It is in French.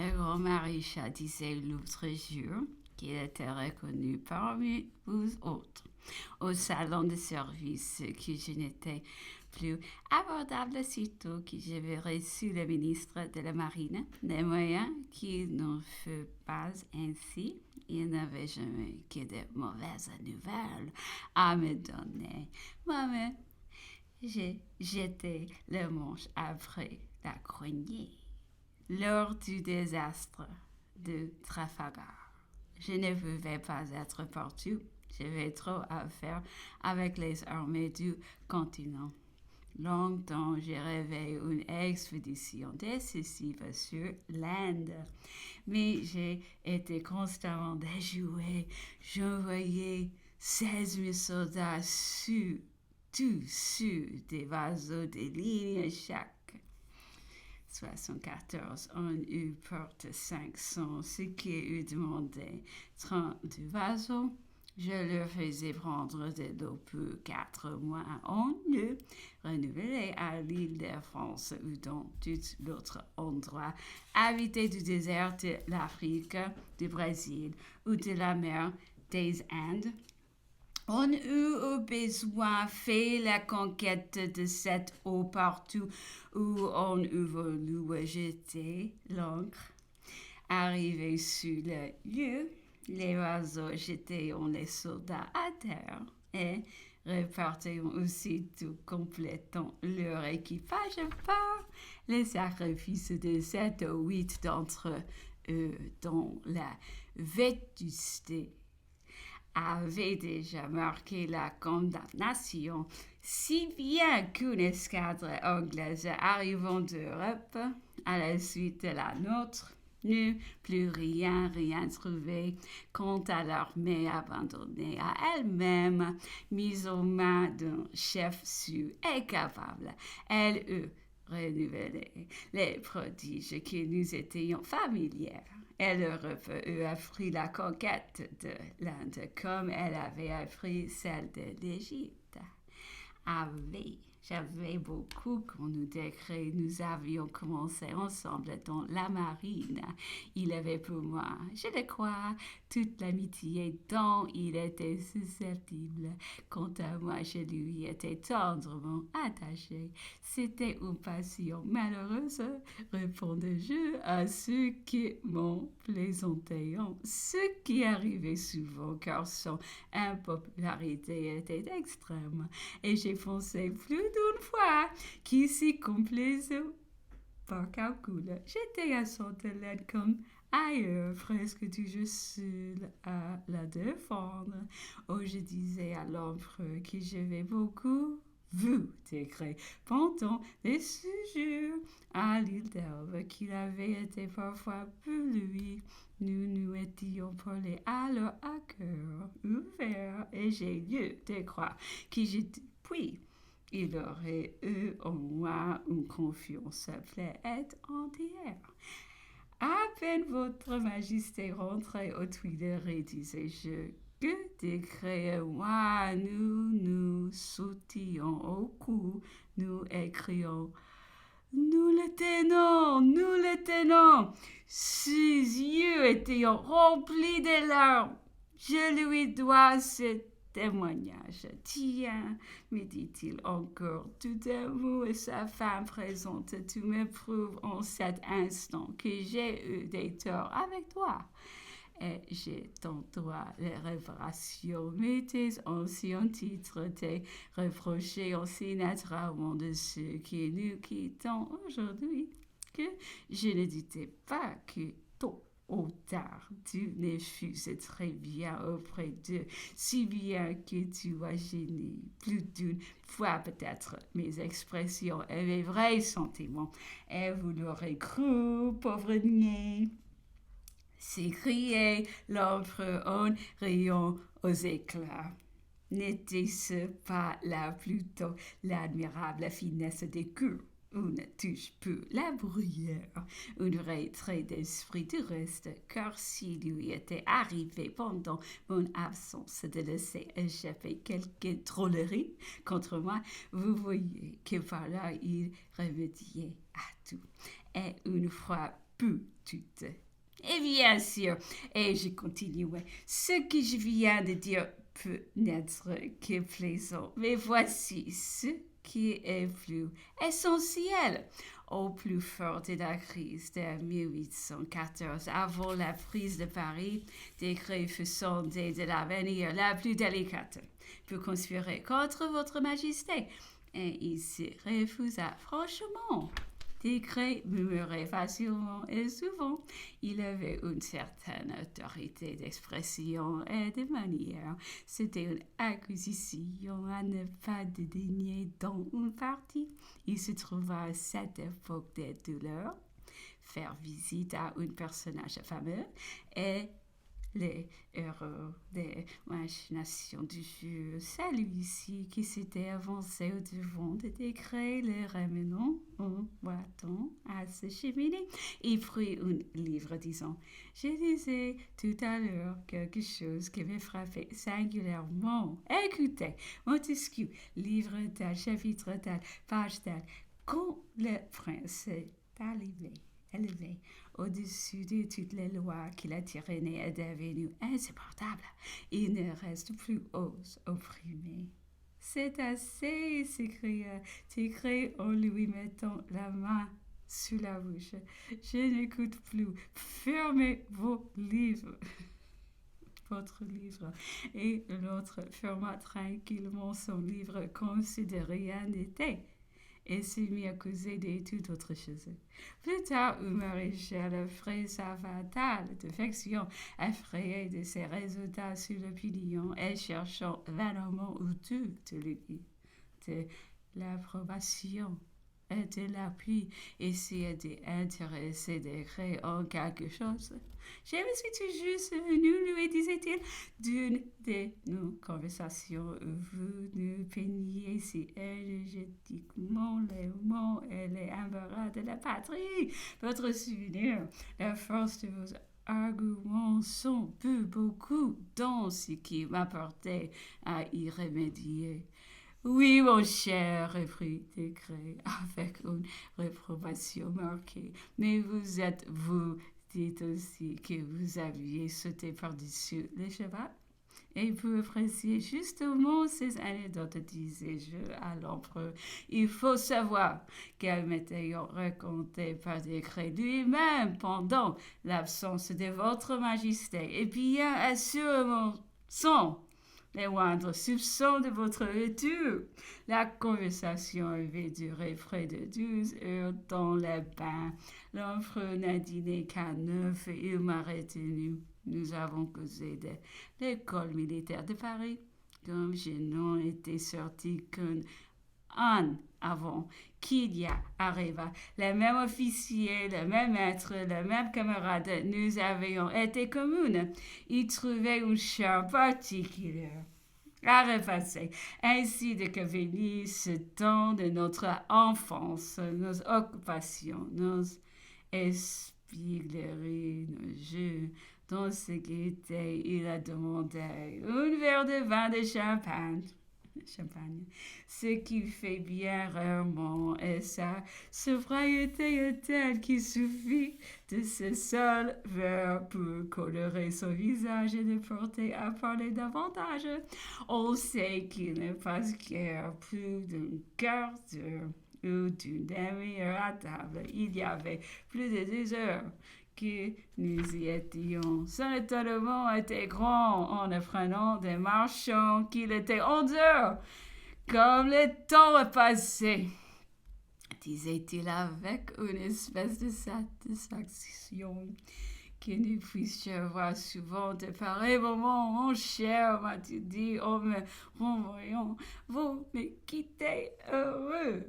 Le grand maréchal disait l'autre jour qu'il était reconnu parmi vous autres au salon de service que je n'étais plus abordable sitôt que j'avais reçu le ministre de la Marine. Des moyens qu'il n'en fut pas ainsi. Il n'avait jamais que de mauvaises nouvelles à me donner. Moi-même, j'ai jeté le manche après la cognée lors du désastre de Trafalgar. Je ne pouvais pas être partout. J'avais trop à faire avec les armées du continent. Longtemps, j'ai rêvé une expédition décisive sur l'Inde, mais j'ai été constamment déjoué. J'envoyais 16 000 soldats tous sur des vaisseaux de ligne chaque. 74, on eut porte 500, ce qui eut demandé 30 vaisseaux. Je leur faisais prendre de l'eau pour 4 mois. On eut renouvelé à l'île de France ou dans tout l'autre endroit habité du désert de l'Afrique, du Brésil ou de la mer des Indes. On eut au besoin fait la conquête de cette eau partout où on eut voulu jeter l'ancre. Arrivé sur le lieu, les oiseaux jetaient les soldats à terre et repartaient aussitôt complétant leur équipage par le sacrifice de 7 ou 8 d'entre eux dont la vétusté avait déjà marqué la condamnation, si bien qu'une escadre anglaise arrivant d'Europe à la suite de la nôtre n'eut plus rien trouvé quant à l'armée abandonnée à elle-même, mise aux mains d'un chef sûr et capable. Elle eut renouvelé les prodiges qui nous étions familiers. Et l'Europe eut appris la conquête de l'Inde comme elle avait appris celle de l'Égypte. J'avais beaucoup qu'on nous décrit. Nous avions commencé ensemble dans la marine. Il avait pour moi, je le crois, toute l'amitié dont il était susceptible. Quant à moi, je lui étais tendrement attaché. C'était une passion malheureuse, répondais-je à ceux qui m'ont plaisanté, ce qui arrivait souvent car son impopularité était extrême. Et j'ai pensé plus d'une fois qu'il s'y complaisait par calcul. J'étais à Sainte-Hélène comme ailleurs, presque toujours seule à la défendre. Oh, je disais à l'empereur que j'avais beaucoup vu décret pendant les séjours à l'île d'Elbe qu'il avait été parfois pour lui. Nous étions parlés alors à cœur ouvert et j'ai lieu de croire que j'étais puis il aurait eu en moi une confiance pleine et entière. À peine votre majesté rentrait aux Tuileries, disais-je, que décret moi, nous sautions au cou, nous écrions nous le tenons. Ses yeux étaient remplis de larmes. Je lui dois ce témoignage. Tiens, me dit-il encore, tout d'un mot et sa femme présente, tu me prouves en cet instant que j'ai eu des torts avec toi. Et j'ai ton droit les réparations, mais tes anciens titres t'es reproché aussi naturellement de ceux qui nous quittons aujourd'hui, que je ne doutais pas que tôt ou tard tu ne fusses très bien auprès d'eux, si bien que tu as gêné plus d'une fois peut-être mes expressions et mes vrais sentiments, et vous l'aurez cru, pauvre niais, s'écriait l'empereur en riant aux éclats. N'était-ce pas là plutôt l'admirable finesse des coups? Une touche peu la bruyère, un vrai trait d'esprit du reste, car s'il lui était arrivé pendant mon absence de laisser échapper quelque drôlerie contre moi, vous voyez que par là il remédiait à tout. Et une fois peu toutes. Et bien sûr, et je continuais, ce que je viens de dire peut n'être que plaisant, mais voici ce qui est plus essentiel. Au plus fort de la crise de 1814, avant la prise de Paris, décret fut sondé de l'avenir la plus délicate pour conspirer contre votre majesté. Et il se refusa franchement. Décret murmurait facilement et souvent. Il avait une certaine autorité d'expression et de manière. C'était une acquisition à ne pas dédaigner dans une partie. Il se trouva à cette époque des douleurs, faire visite à un personnage fameux et les erreurs des machinations du jeu. Celui-ci qui s'était avancé au-devant des décrets, les ramenant en bâton à sa cheminée. Il prit un livre disant « Je disais tout à l'heure quelque chose qui m'est frappé singulièrement. Écoutez, Montesquieu, livre tel, chapitre tel, page tel. Quand le prince est élevé au-dessus de toutes les lois que la tyrannie est devenue insupportable, il ne reste plus aux opprimés. C'est assez, s'écria Tigray en lui mettant la main sous la bouche. Je n'écoute plus. Fermez vos livres. Votre livre. Et l'autre ferma tranquillement son livre comme si de rien n'était et s'est mis à causer de toute autre chose. Plus tard, un maréchal offrait sa fatale défection, effrayé de ses résultats sur l'opinion et cherchant vainement autour de lui de l'approbation et de l'appui, essayait d'intéresser Décret en quelque chose. Je me suis toujours souvenu, lui disait-il, d'une de nos conversations où vous nous peigniez si énergétiquement les mots et les embarras de la patrie. Votre souvenir, la force de vos arguments sont peu beaucoup dans ce qui m'apportait à y remédier. Oui, mon cher, reprit Décret avec une réprobation marquée. Mais vous dites aussi que vous aviez sauté par-dessus le cheval. Et pour apprécier justement ces anecdotes, disais-je à l'empereur, il faut savoir qu'elles m'étaient racontées par Décret lui-même pendant l'absence de votre majesté. Et bien assurément sans les moindres soupçons de votre retour. La conversation avait duré près de 12 heures dans les bains. L'empereur n'a dîné qu'à 9 et il m'a retenu. Nous avons causé de l'école militaire de Paris. Comme je n'en étais sorti qu'un an avant qu'il y arriva, le même officier, le même maître, le même camarade, nous avions été communes. Il trouvait une charme particulière à repasser, ainsi de que venir ce temps de notre enfance, nos occupations, nos espiègleries, nos jeux. Dans ce gaieté, il a demandé un verre de vin de champagne, ce qui fait bien rarement, et sa sobriété est telle qu'il suffit de ce seul verre pour colorer son visage et le porter à parler davantage. On sait qu'il ne passe guère plus d'un quart d'heure ou d'une demi-heure à table. Il y avait plus de 2 heures que nous y étions. Son étonnement était grand en apprenant des marchands qu'il était 11 heures, comme le temps est passé, disait-il avec une espèce de satisfaction que nous puissions voir souvent de pareils moments. Mon cher, m'a-t-il dit en me renvoyant, vous me quittez heureux.